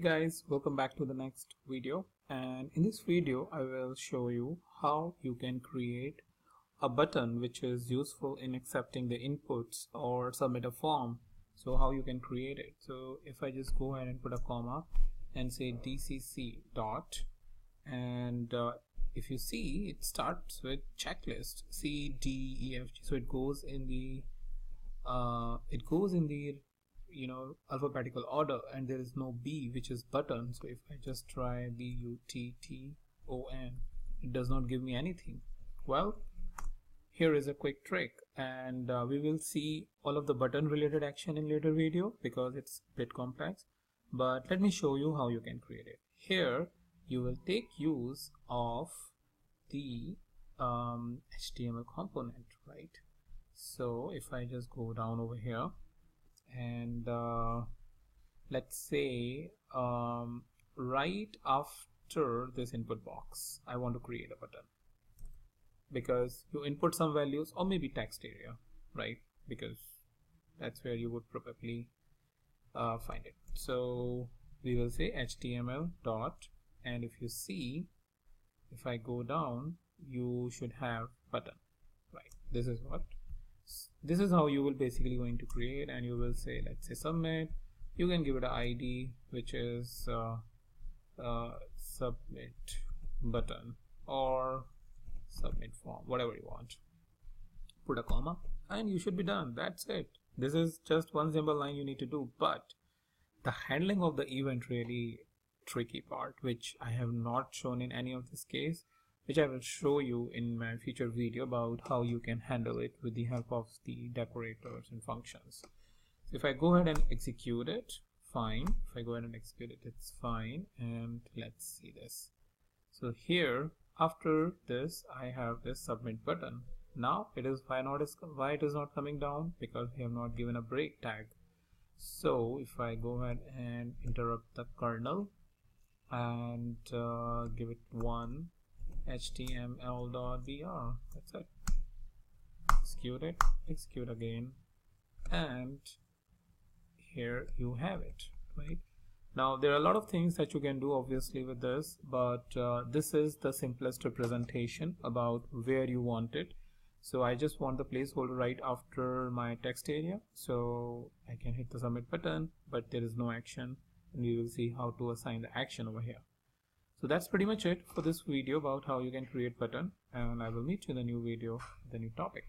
Guys, welcome back to the next video, and in this video I will show you how you can create a button which is useful in accepting the inputs or submit a form. So how you can create it. So if I just go ahead and put a comma and say DCC dot, and if you see, it starts with checklist C D E F G, so it goes in the alphabetical order, and there is no B, which is button. So if I just try BUTTON, it does not give me anything. Well, here is a quick trick, and we will see all of the button related action in later video because it's a bit complex, but let me show you how you can create it. Here you will take use of the HTML component, right? So if I just go down over here and let's say right after this input box I want to create a button, because you input some values, or maybe text area, right? Because that's where you would probably find it. So we will say HTML dot, and if you see, if I go down, you should have button, right? This is how you will basically going to create, and you will say, let's say submit. You can give it an ID which is submit button or submit form, whatever you want. Put a comma and you should be done. That's it. This is just one simple line you need to do, but the handling of the event really tricky part, which I have not shown in any of this case, which I will show you in my future video about how you can handle it with the help of the decorators and functions. So if I go ahead and execute it, fine. If I go ahead and execute it, it's fine. And let's see this. So here, after this, I have this submit button. Now it is why it is not coming down, because we have not given a break tag. So if I go ahead and interrupt the kernel and give it one HTML.br, that's it. Execute it, execute again, and here you have it, right? Now there are a lot of things that you can do obviously with this, but this is the simplest representation about where you want it. So I just want the placeholder right after my text area, so I can hit the submit button, but there is no action, and we will see how to assign the action over here. So that's pretty much it for this video about how you can create button, and I will meet you in the new video with a new topic.